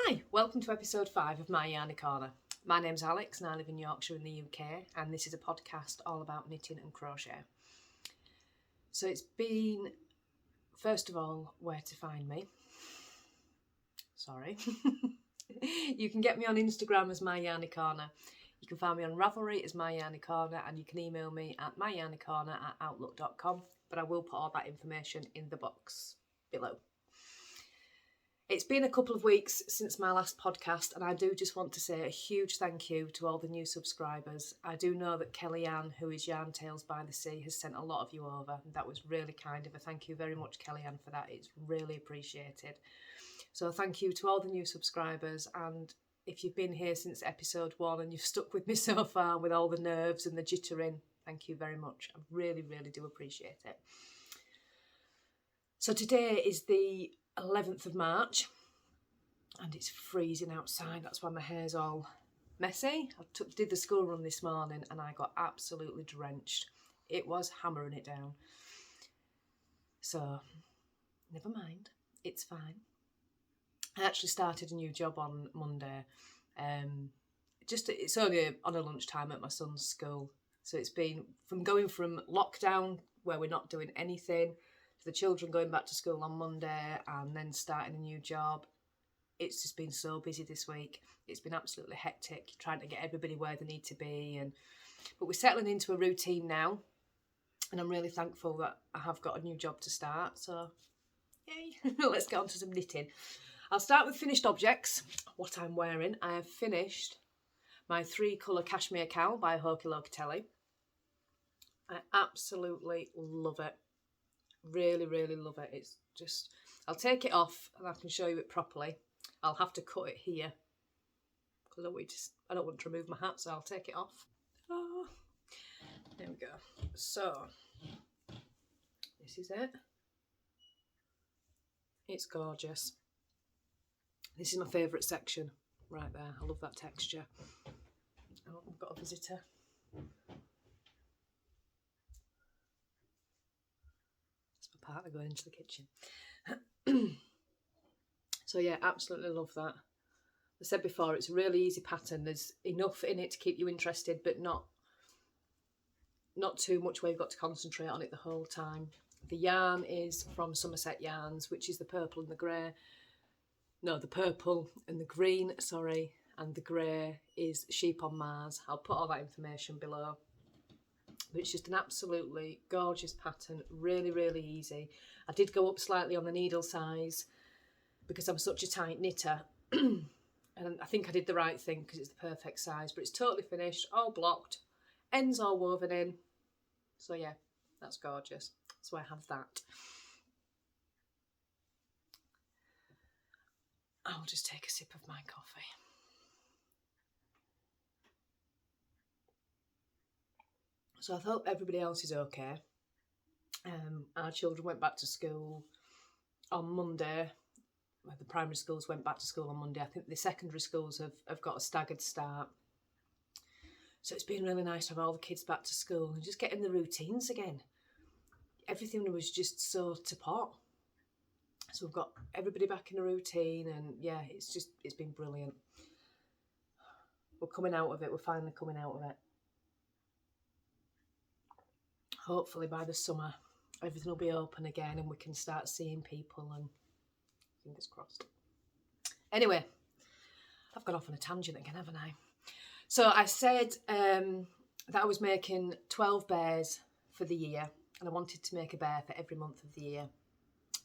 Hi, welcome to episode 5 of My Yarny Corner. My name's Alex and I live in Yorkshire in the UK, and this is a podcast all about knitting and crochet. So it's been, first of all, where to find me. Sorry. You can get me on Instagram as My Yarny Corner. You can find me on Ravelry as My Yarny Corner, and you can email me at myyarnycorner@outlook.com, but I will put all that information in the box below. It's been a couple of weeks since my last podcast, and I do just want to say a huge thank you to all the new subscribers. I do know that Kellyanne, who is Yarn Tales by the Sea, has sent a lot of you over, and that was really kind of her. Thank you very much, Kellyanne, for that. It's really appreciated. So thank you to all the new subscribers, and if you've been here since episode 1 and you've stuck with me so far with all the nerves and the jittering, thank you very much. I really, really do appreciate it. So today is the 11th of March and it's freezing outside. That's why my hair's all messy. I did the school run this morning and I got absolutely drenched. It was hammering it down. So never mind, it's fine. I actually started a new job on Monday. It's only on a lunchtime at my son's school. So it's been going from lockdown where we're not doing anything, the children going back to school on Monday and then starting a new job. It's just been so busy this week. It's been absolutely hectic, trying to get everybody where they need to be. But we're settling into a routine now, and I'm really thankful that I have got a new job to start. So, yay! Let's get on to some knitting. I'll start with finished objects, what I'm wearing. I have finished my 3-colour cashmere cowl by Hoki Locatelli. I absolutely love it. Really, really love it. It's just, I'll take it off and I can show you it properly. I'll have to cut it here because I don't want to remove my hat, so I'll take it off. Oh, there we go. So this is it. It's gorgeous. This is my favourite section right there. I love that texture. Oh, I've got a visitor. Partner going into the kitchen. So yeah, absolutely love that. I said before, it's a really easy pattern. There's enough in it to keep you interested, but not too much where you've got to concentrate on it the whole time. The yarn is from Somerset Yarns, which is the purple and the grey. No, the purple and the green, sorry, and the grey is Sheep on Mars. I'll put all that information below. But it's just an absolutely gorgeous pattern, really, really easy. I did go up slightly on the needle size because I'm such a tight knitter. And I think I did the right thing because it's the perfect size. But it's totally finished, all blocked, ends all woven in. So yeah, that's gorgeous. So I have that. I'll just take a sip of my coffee. So I hope everybody else is okay. Our children went back to school on Monday. Well, the primary schools went back to school on Monday. I think the secondary schools have got a staggered start. So it's been really nice to have all the kids back to school and just get in the routines again. Everything was just so to pot. So we've got everybody back in a routine, and yeah, it's been brilliant. We're coming out of it. We're finally coming out of it. Hopefully by the summer everything will be open again and we can start seeing people, and fingers crossed. Anyway, I've gone off on a tangent again, haven't I? So I said that I was making 12 bears for the year, and I wanted to make a bear for every month of the year.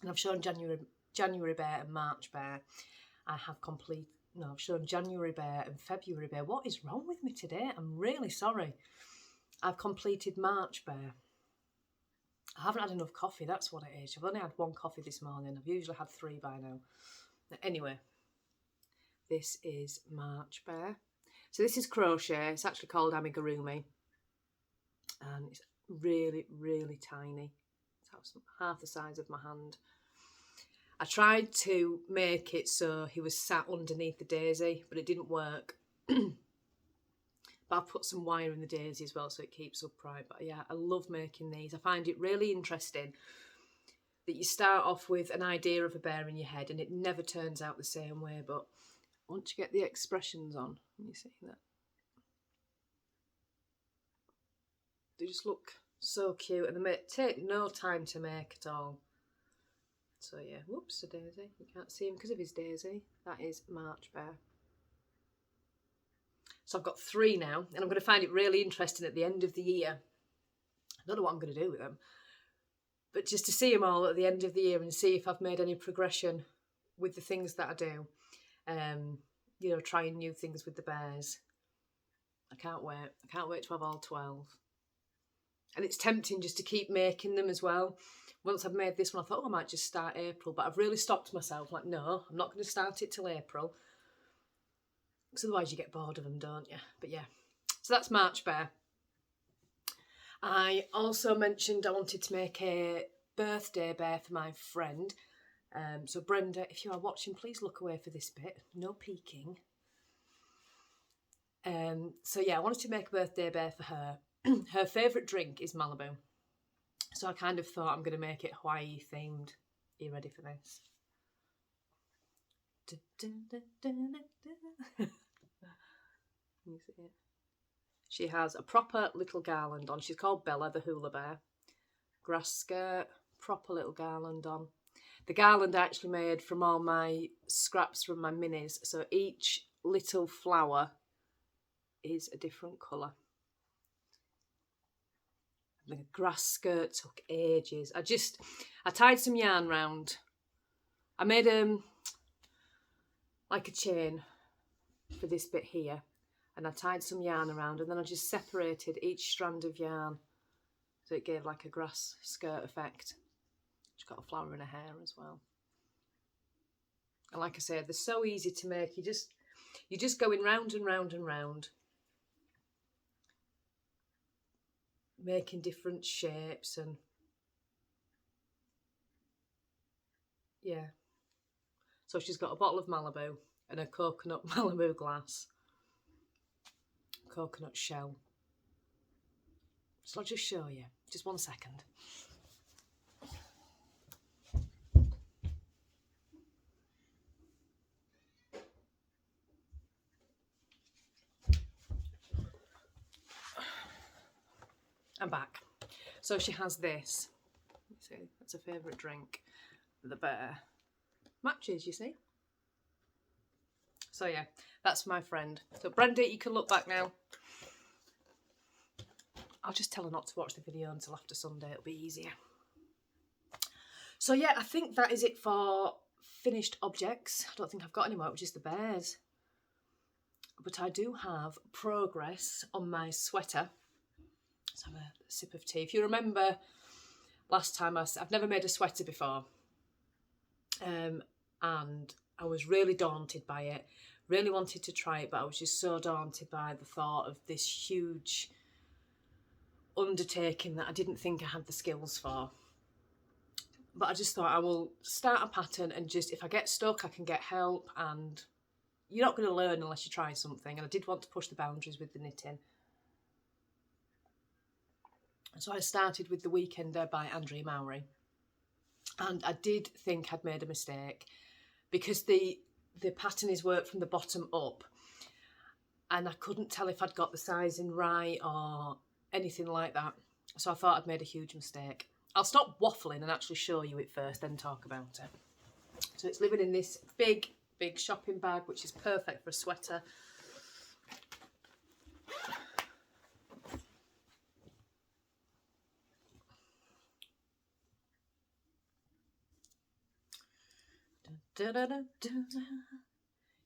And I've shown January bear and March bear. I've shown January bear and February bear. What is wrong with me today? I'm really sorry. I've completed March bear. I haven't had enough coffee, that's what it is. I've only had 1 coffee this morning. I've usually had 3 by now. Anyway, this is March bear. So this is crochet. It's actually called amigurumi. And it's really, really tiny. It's half the size of my hand. I tried to make it so he was sat underneath the daisy, but it didn't work. But I've put some wire in the daisy as well so it keeps upright. But yeah, I love making these. I find it really interesting that you start off with an idea of a bear in your head and it never turns out the same way. But once you get the expressions on, you see that? They just look so cute, and they take no time to make at all. So yeah, whoops, a daisy. You can't see him because of his daisy. That is March Bear. So I've got 3 now, and I'm going to find it really interesting at the end of the year. I don't know what I'm going to do with them, but just to see them all at the end of the year and see if I've made any progression with the things that I do. You know, trying new things with the bears. I can't wait. I can't wait to have all 12. And it's tempting just to keep making them as well. Once I've made this one, I thought, oh, I might just start April, but I've really stopped myself. Like, no, I'm not going to start it till April. Because otherwise you get bored of them, don't you? But yeah, so that's March Bear. I also mentioned I wanted to make a birthday bear for my friend. So Brenda, if you are watching, please look away for this bit. No peeking. So yeah, I wanted to make a birthday bear for her. Her favourite drink is Malibu. So I kind of thought I'm going to make it Hawaii themed. Are you ready for this? You see it? She has a proper little garland on. She's called Bella, the hula bear. Grass skirt, proper little garland on. The garland I actually made from all my scraps from my minis. So each little flower is a different colour. The grass skirt took ages. I tied some yarn round. I made like a chain for this bit here, and I tied some yarn around, and then I just separated each strand of yarn so it gave like a grass skirt effect. She's got a flower in her hair as well. And like I said, they're so easy to make. You're just going round and round and round, making different shapes, and yeah. So she's got a bottle of Malibu and a coconut Malibu glass, coconut shell. So I'll just show you, just 1 second. I'm back. So she has this. See, that's a favourite drink. The bear matches, you see. So yeah, that's my friend. So Brenda, you can look back now. I'll just tell her not to watch the video until after Sunday. It'll be easier. So yeah, I think that is it for finished objects. I don't think I've got any more, which is the bears. But I do have progress on my sweater. Let's have a sip of tea. If you remember last time, I've never made a sweater before. And I was really daunted by it. Really wanted to try it, but I was just so daunted by the thought of this huge undertaking that I didn't think I had the skills for. But I just thought I will start a pattern, and just if I get stuck, I can get help, and you're not going to learn unless you try something. And I did want to push the boundaries with the knitting. So I started with The Weekender by Andrea Mowry. And I did think I'd made a mistake because the pattern is worked from the bottom up, and I couldn't tell if I'd got the sizing right or anything like that. So I thought I'd made a huge mistake. I'll stop waffling and actually show you it first, then talk about it. So it's living in this big shopping bag, which is perfect for a sweater.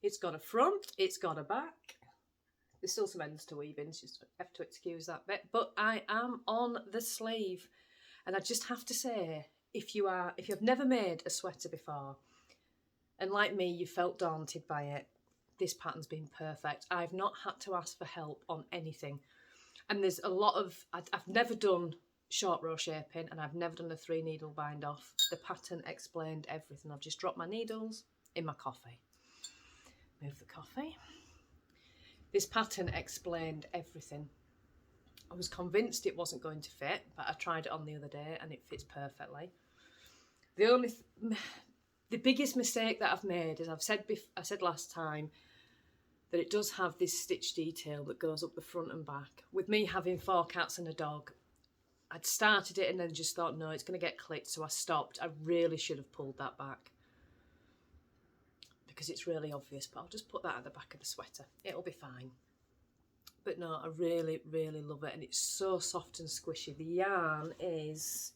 It's got a front, it's got a back. There's still some ends to weave in, just have to excuse that bit. But I am on the sleeve, and I just have to say, if you've never made a sweater before, and like me, you felt daunted by it, this pattern's been perfect. I've not had to ask for help on anything, and there's a lot of I've never done short row shaping, and I've never done a 3 needle bind off. The pattern explained everything. I've just dropped my needles in my coffee. Move the coffee. This pattern explained everything. I was convinced it wasn't going to fit, but I tried it on the other day and it fits perfectly. The biggest mistake that I've made is I said last time, that it does have this stitch detail that goes up the front and back. With me having 4 cats and a dog, I'd started it and then just thought, no, it's going to get clipped, so I stopped. I really should have pulled that back because it's really obvious, but I'll just put that at the back of the sweater. It'll be fine. But no, I really, really love it, and it's so soft and squishy. The yarn is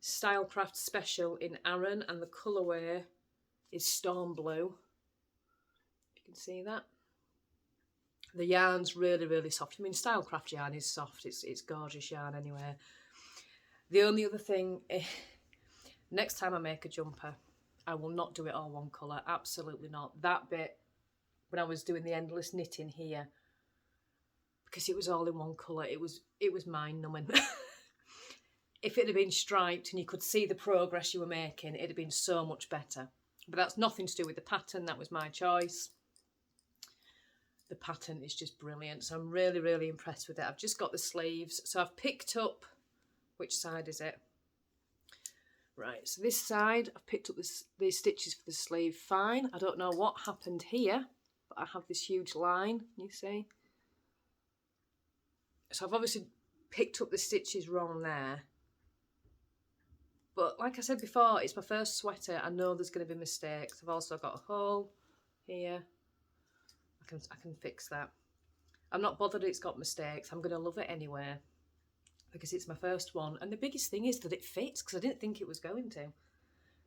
Stylecraft Special in Aran, and the colourway is Storm Blue. You can see that. The yarn's really, really soft. I mean, Stylecraft yarn is soft. It's gorgeous yarn anyway. The only other thing, next time I make a jumper, I will not do it all one colour. Absolutely not. That bit, when I was doing the endless knitting here, because it was all in one colour, it was mind-numbing. If it had been striped and you could see the progress you were making, it'd have been so much better. But that's nothing to do with the pattern. That was my choice. The pattern is just brilliant, so I'm really, really impressed with it. I've just got the sleeves, so I've picked up, which side is it? Right, so this side, I've picked up these stitches for the sleeve, fine. I don't know what happened here, but I have this huge line, you see. So I've obviously picked up the stitches wrong there. But like I said before, it's my first sweater. I know there's going to be mistakes. I've also got a hole here. I can fix that. I'm not bothered it's got mistakes. I'm going to love it anyway because it's my first one. And the biggest thing is that it fits, because I didn't think it was going to.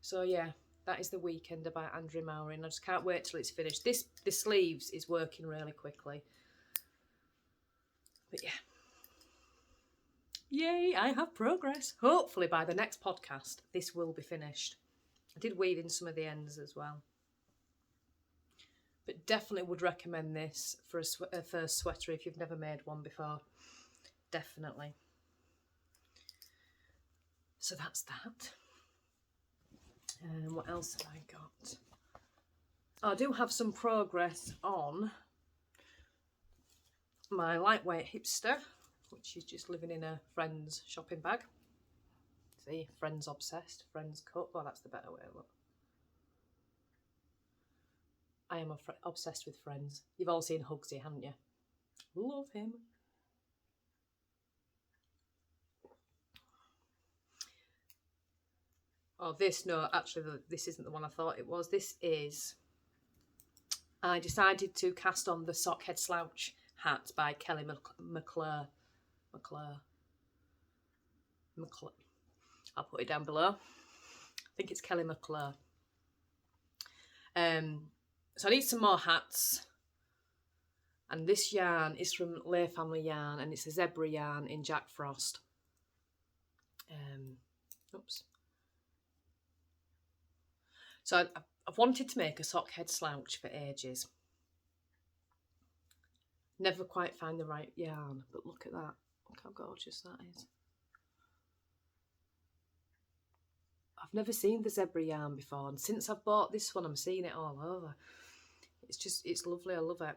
So yeah, that is The Weekender by Andrew Mowry, and I just can't wait till it's finished. The sleeves is working really quickly. But yeah. Yay, I have progress. Hopefully by the next podcast, this will be finished. I did weave in some of the ends as well. But definitely would recommend this for a first sweater if you've never made one before. Definitely. So that's that. And what else have I got? I do have some progress on my lightweight hipster, which is just living in a friend's shopping bag. See, friends obsessed, friends cut. Oh, that's the better way. Look. I am obsessed with Friends. You've all seen Hugsy, haven't you? Love him. Oh, no, actually, this isn't the one I thought it was. This is... I decided to cast on the Sockhead Slouch hat by Kelly McClure. I'll put it down below. I think it's Kelly McClure. So I need some more hats, and this yarn is from Lay Family Yarn, and it's a zebra yarn in Jack Frost. Oops. So I've wanted to make a sockhead slouch for ages. Never quite find the right yarn, but look at that. Look how gorgeous that is. I've never seen the zebra yarn before, and since I've bought this one, I'm seeing it all over. It's lovely, I love it.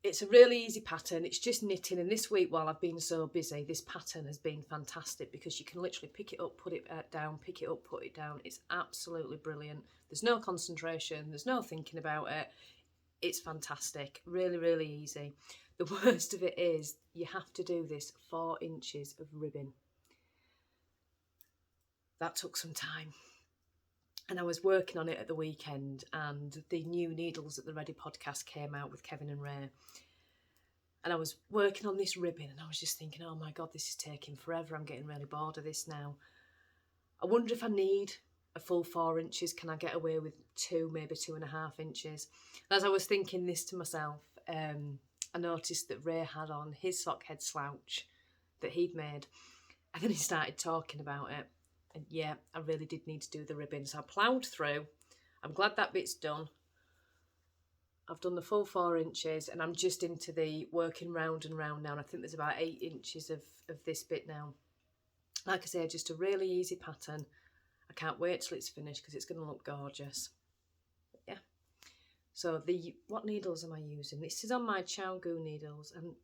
It's a really easy pattern, it's just knitting, and this week while I've been so busy, this pattern has been fantastic because you can literally pick it up, put it down, pick it up, put it down. It's absolutely brilliant. There's no concentration, there's no thinking about it. It's fantastic, really, really easy. The worst of it is you have to do this 4 inches of ribbon. That took some time. And I was working on it at the weekend, and the new Needles at the Ready podcast came out with Kevin and Ray. And I was working on this ribbon, and I was just thinking, oh my God, this is taking forever. I'm getting really bored of this now. I wonder if I need a full 4 inches. Can I get away with 2, maybe 2.5 inches? And as I was thinking this to myself, I noticed that Ray had on his sockhead slouch that he'd made. And then he started talking about it. And yeah, I really did need to do the ribbon. So I ploughed through. I'm glad that bit's done. I've done the full 4 inches, and I'm just into the working round and round now. And I think there's about 8 inches of this bit now. Like I say, just a really easy pattern. I can't wait till it's finished because it's going to look gorgeous. But yeah. So what needles am I using? This is on my ChowGoo needles, and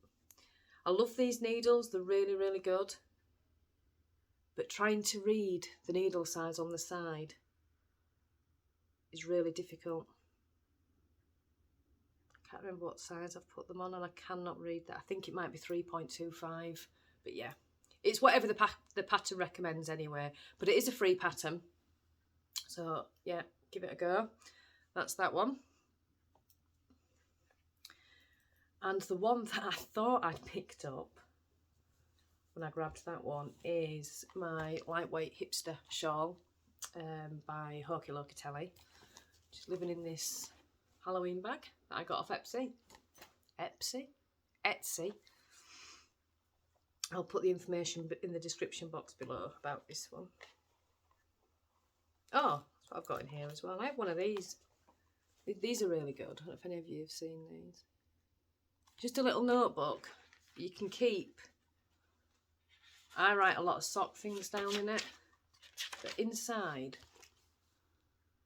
I love these needles. They're really, really good. But trying to read the needle size on the side is really difficult. can't remember what size I've put them on, and I cannot read that. I think it might be 3.25, but yeah, it's whatever the pattern recommends anyway, but it is a free pattern. So yeah, give it a go. That's that one. And the one that I thought I'd picked up when I grabbed that one is my lightweight hipster shawl by Hokey Locatelli. Just living in this Halloween bag that I got off Etsy. I'll put the information in the description box below about this one. Oh, that's what I've got in here as well. I have one of these. These are really good. I don't know if any of you have seen these. Just a little notebook you can keep. I write a lot of sock things down in it. But inside,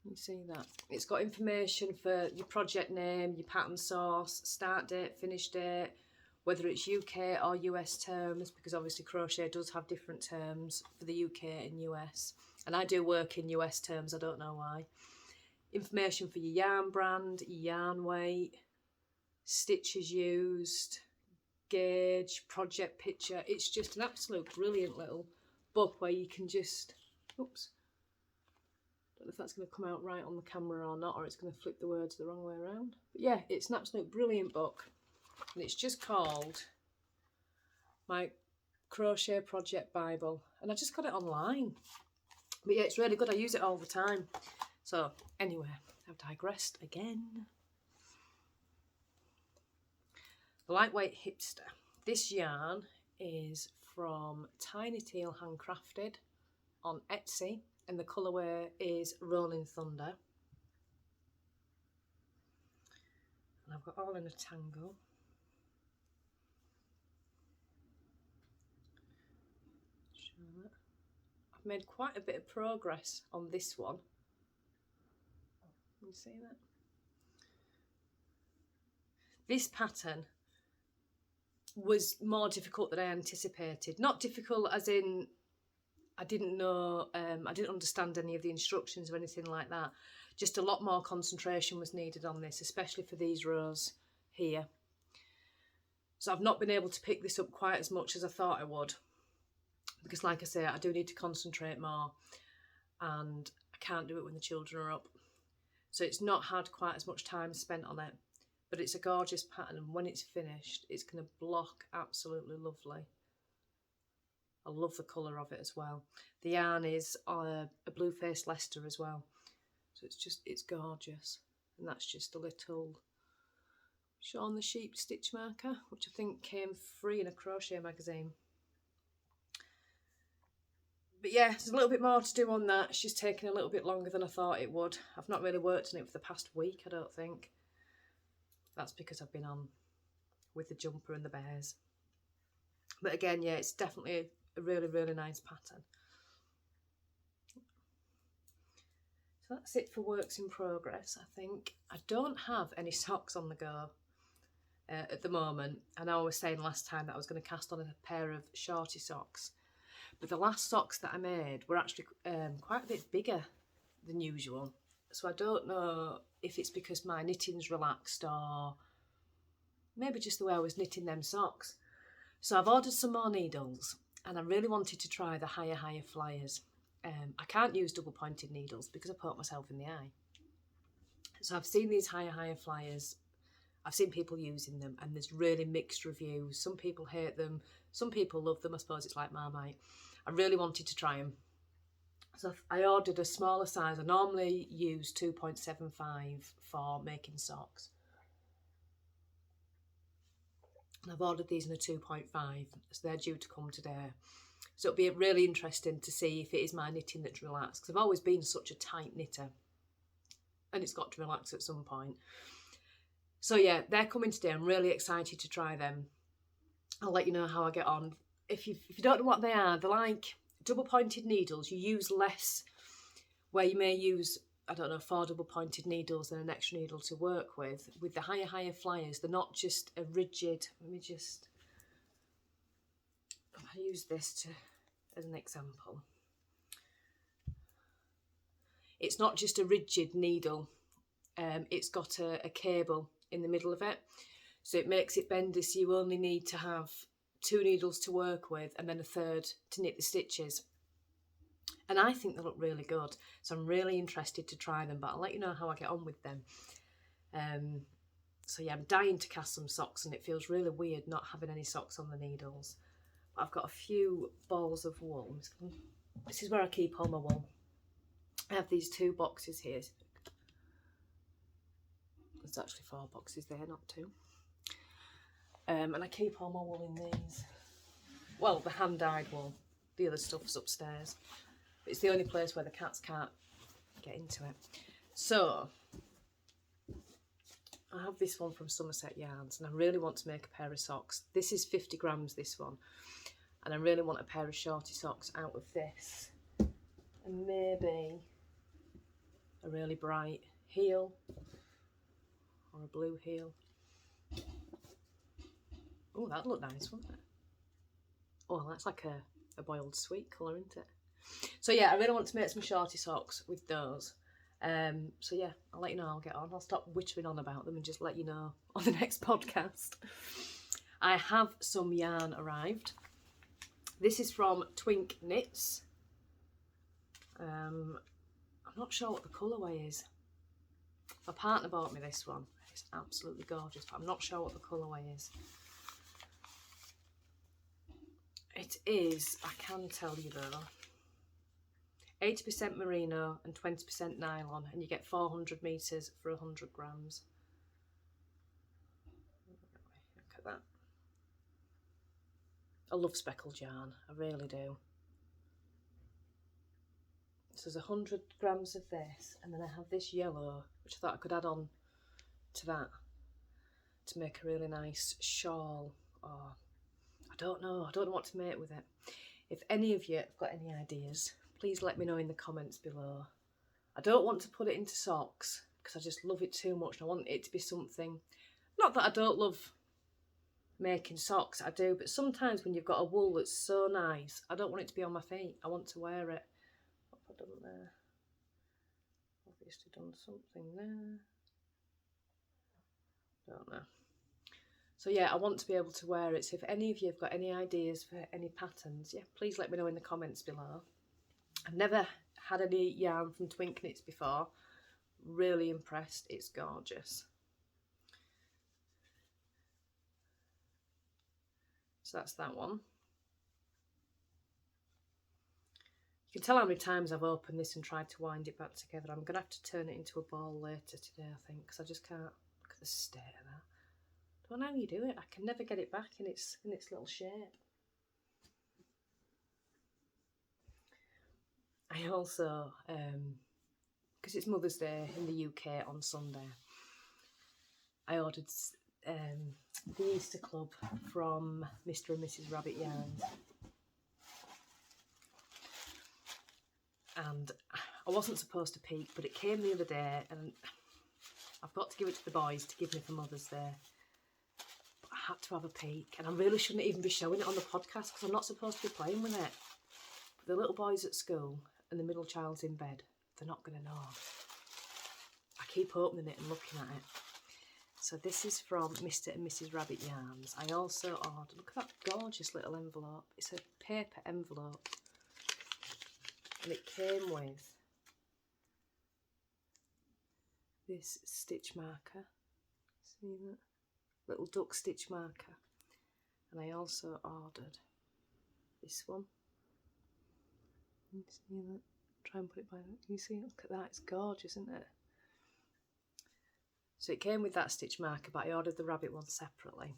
you see that? It's got information for your project name, your pattern source, start date, finish date, whether it's UK or US terms, because obviously crochet does have different terms for the UK and US. And I do work in US terms, I don't know why. Information for your yarn brand, your yarn weight, stitches used, gauge, project picture. It's just an absolute brilliant little book where you can just, oops, don't know if that's going to come out right on the camera or not, or it's going to flip the words the wrong way around. But yeah, it's an absolute brilliant book, and it's just called My Crochet Project Bible, and I just got it online. But yeah, it's really good. I use it all the time. So anyway, I've digressed again. The lightweight hipster. This yarn is from Tiny Teal Handcrafted on Etsy, and the colourway is Rolling Thunder. And I've got all in a tangle. I've made quite a bit of progress on this one. Can you see that? This pattern was more difficult than I anticipated. Not difficult as in I didn't know, I didn't understand any of the instructions or anything like that. Just a lot more concentration was needed on this, especially for these rows here. So I've not been able to pick this up quite as much as I thought I would, because like I say, I do need to concentrate more, and I can't do it when the children are up. So it's not had quite as much time spent on it, but it's a gorgeous pattern, and when it's finished, it's going to block absolutely lovely. I love the colour of it as well. The yarn is a blue-faced Leicester as well, so it's gorgeous. And that's just a little Shaun the Sheep stitch marker, which I think came free in a crochet magazine. But yeah, there's a little bit more to do on that. It's just taking a little bit longer than I thought it would. I've not really worked on it for the past week, I don't think. That's because I've been on with the jumper and the bears. But again, yeah, it's definitely a really, really nice pattern. So that's it for works in progress, I think. I don't have any socks on the go at the moment. I know I was saying last time that I was going to cast on a pair of shorty socks. But the last socks that I made were actually quite a bit bigger than usual. So I don't know if it's because my knitting's relaxed or maybe just the way I was knitting them socks. So I've ordered some more needles, and I really wanted to try the higher flyers. I can't use double pointed needles because I poked myself in the eye. So I've seen these higher flyers. I've seen people using them, and there's really mixed reviews. Some people hate them, some people love them. I suppose it's like Marmite. I really wanted to try them. So I ordered a smaller size. I normally use 2.75 for making socks. And I've ordered these in a 2.5, so they're due to come today. So it'll be really interesting to see if it is my knitting that's relaxed, because I've always been such a tight knitter, and it's got to relax at some point. So yeah, they're coming today. I'm really excited to try them. I'll let you know how I get on. If you don't know what they are, they're like double pointed needles. You use less, where you may use, I don't know, 4 double pointed needles and an extra needle to work with. With the higher flyers, they're not just a rigid, let me just, I use this as an example. It's not just a rigid needle, it's got a cable in the middle of it. So it makes it bendy, so you only need to have 2 needles to work with and then a third to knit the stitches. And I think they look really good. So I'm really interested to try them, but I'll let you know how I get on with them. So yeah, I'm dying to cast some socks, and it feels really weird not having any socks on the needles. But I've got a few balls of wool. This is where I keep all my wool. I have these 2 boxes here. There's actually 4 boxes there, not 2. And I keep all my wool in these. Well, the hand-dyed wool. The other stuff's upstairs. But it's the only place where the cats can't get into it. So I have this one from Somerset Yarns, and I really want to make a pair of socks. This is 50 grams, this one. And I really want a pair of shorty socks out of this. And maybe a really bright heel, or a blue heel. Oh, that'd look nice, wouldn't it? Oh, that's like a boiled sweet colour, isn't it? So yeah, I really want to make some shorty socks with those. So yeah, I'll let you know how I'll get on. I'll stop wittering on about them and just let you know on the next podcast. I have some yarn arrived. This is from Twinkknits. I'm not sure what the colourway is. My partner bought me this one. It's absolutely gorgeous, but I'm not sure what the colourway is. It is, I can tell you though, 80% merino and 20% nylon, and you get 400 metres for 100 grams. Look at that. I love speckled yarn, I really do. So there's 100 grams of this, and then I have this yellow, which I thought I could add on to that to make a really nice shawl. Or I don't know what to make with it. If any of you have got any ideas, please let me know in the comments below. I don't want to put it into socks because I just love it too much, and I want it to be something, not that I don't love making socks, I do, but sometimes when you've got a wool that's so nice, I don't want it to be on my feet, I want to wear it. What have I done there? Obviously done something there. Don't know. So yeah, I want to be able to wear it. So if any of you have got any ideas for any patterns, yeah, please let me know in the comments below. I've never had any yarn from Twinkknits before. Really impressed. It's gorgeous. So that's that one. You can tell how many times I've opened this and tried to wind it back together. I'm going to have to turn it into a ball later today, I think, because I just can't look at the state of that. I don't know how you do it. I can never get it back in its little shape. I also, because it's Mother's Day in the UK on Sunday, I ordered the Easter Club from Mr. and Mrs. Rabbit Yarns. And I wasn't supposed to peek, but it came the other day, and I've got to give it to the boys to give me for Mother's Day. But I had to have a peek, and I really shouldn't even be showing it on the podcast because I'm not supposed to be playing with it. But the little boy's at school and the middle child's in bed. They're not going to know. I keep opening it and looking at it. So this is from Mr. and Mrs. Rabbit Yarns. I also ordered, look at that gorgeous little envelope. It's a paper envelope. And it came with this stitch marker. See that? Little duck stitch marker. And I also ordered this one. Can you see that? Try and put it by that. Can you see? Look at that. It's gorgeous, isn't it? So it came with that stitch marker, but I ordered the rabbit one separately.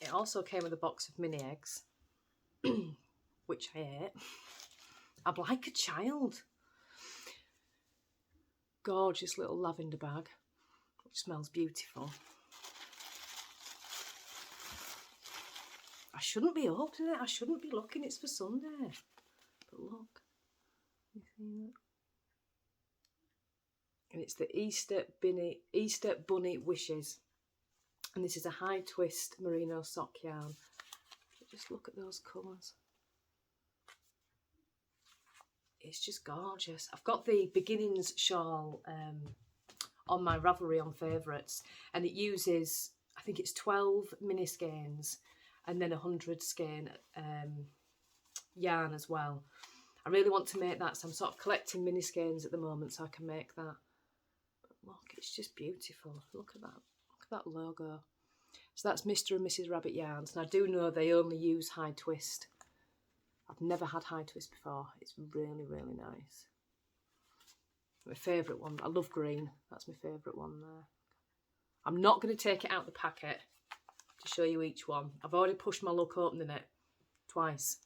It also came with a box of mini eggs, which I ate. I'm like a child. Gorgeous little lavender bag, which smells beautiful. I shouldn't be opening it. I shouldn't be looking. It's for Sunday. But look. You see that? And it's the Easter Bunny Wishes. And this is a high twist merino sock yarn. Just look at those colours. It's just gorgeous. I've got the Beginning Shawl on my Ravelry on favourites, and it uses, I think it's 12 mini skeins and then 100 skein yarn as well. I really want to make that, so I'm sort of collecting mini skeins at the moment so I can make that. But look, it's just beautiful. Look at that. Look at that logo. So that's Mr. and Mrs. Rabbit Yarns, and I do know they only use high twist. I've never had high twist before. It's really, really nice. My favourite one. I love green. That's my favourite one there. I'm not going to take it out the packet to show you each one. I've already pushed my luck opening it twice.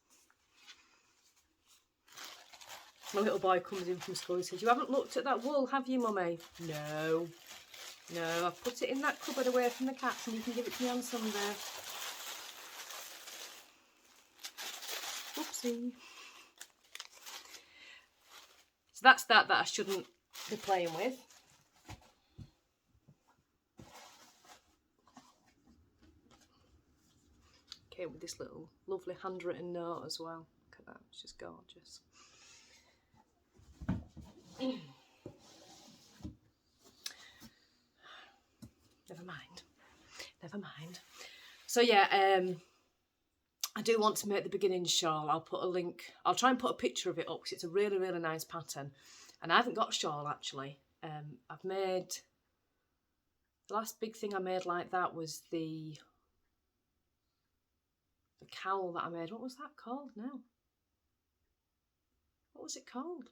My little boy comes in from school and says, "You haven't looked at that wool, have you, Mummy?" No. No, I've put it in that cupboard away from the cats and you can give it to me on Sunday. Oopsie. So that's that I shouldn't be playing with. Okay, with this little lovely handwritten note as well. Look at that, it's just gorgeous. Never mind. So yeah, I do want to make the beginning shawl. I'll put a link, I'll try and put a picture of it up because it's a really, really nice pattern. And I haven't got a shawl actually. I've made, the last big thing I made like that was the cowl that I made. What was that called now? What was it called?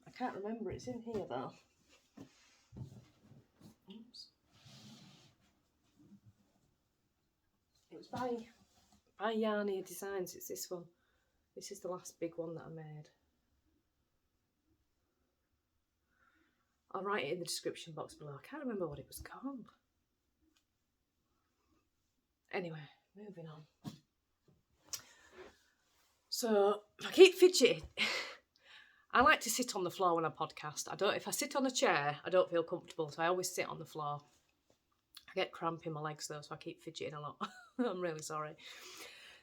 I can't remember, it's in here though. Oops. It was by Yarny Designs, it's this one. This is the last big one that I made. I'll write it in the description box below. I can't remember what it was called. Anyway, moving on. So, if I keep fidgeting, I like to sit on the floor when I podcast. If I sit on a chair, I don't feel comfortable, so I always sit on the floor. I get cramp in my legs though, so I keep fidgeting a lot. I'm really sorry.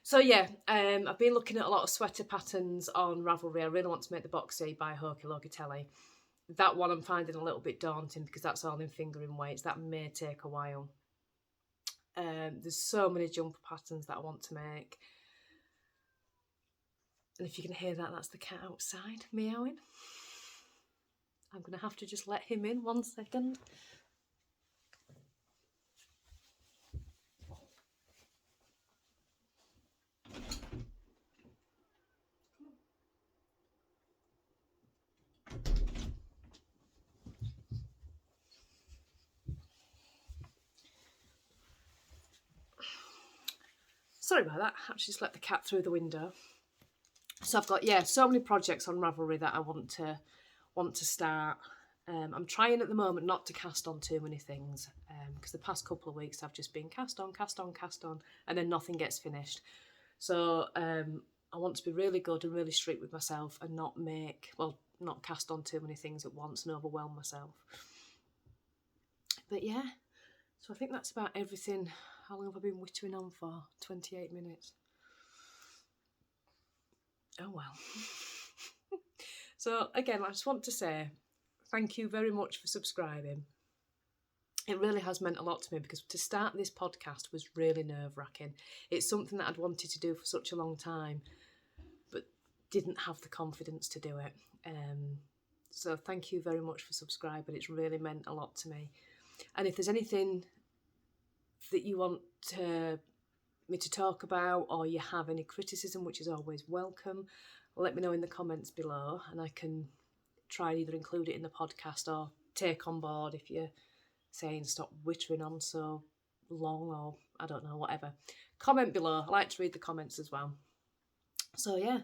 So yeah, I've been looking at a lot of sweater patterns on Ravelry. I really want to make the boxy by Hokey Locatelli. That one I'm finding a little bit daunting because that's all in fingering weights. That may take a while. There's so many jumper patterns that I want to make. And if you can hear that, that's the cat outside meowing. I'm going to have to just let him in 1 second. Sorry about that, I actually just let the cat through the window. So I've got, yeah, so many projects on Ravelry that I want to start. I'm trying at the moment not to cast on too many things because the past couple of weeks I've just been cast on, and then nothing gets finished. So I want to be really good and really strict with myself and not cast on too many things at once and overwhelm myself. But yeah, so I think that's about everything. How long have I been whittering on for? 28 minutes. Oh well. So again, I just want to say thank you very much for subscribing. It really has meant a lot to me because to start this podcast was really nerve-wracking. It's something that I'd wanted to do for such a long time, but didn't have the confidence to do it. So thank you very much for subscribing. It's really meant a lot to me. And if there's anything that you want me to talk about, or you have any criticism, which is always welcome, let me know in the comments below and I can try and either include it in the podcast or take on board if you're saying stop whittering on so long, or I don't know, whatever. Comment below. I like to read the comments as well. So yeah,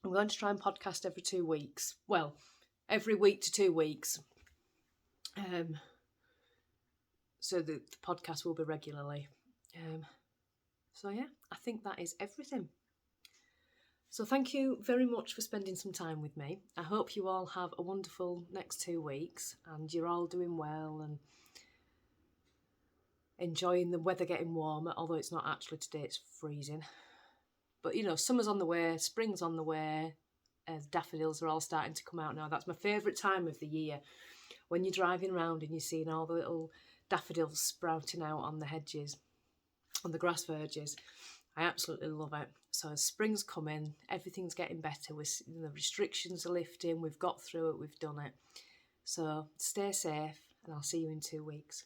I'm going to try and podcast every 2 weeks. Well, every week to 2 weeks. So the podcast will be regularly. So yeah, I think that is everything. So thank you very much for spending some time with me. I hope you all have a wonderful next 2 weeks and you're all doing well and enjoying the weather getting warmer, although it's not actually today, it's freezing. But you know, summer's on the way, spring's on the way, daffodils are all starting to come out now. That's my favourite time of the year, when you're driving around and you're seeing all the little daffodils sprouting out on the hedges, on the grass verges. I absolutely love it. So as spring's coming, everything's getting better. The restrictions are lifting, we've got through it, we've done it. So stay safe, and I'll see you in 2 weeks.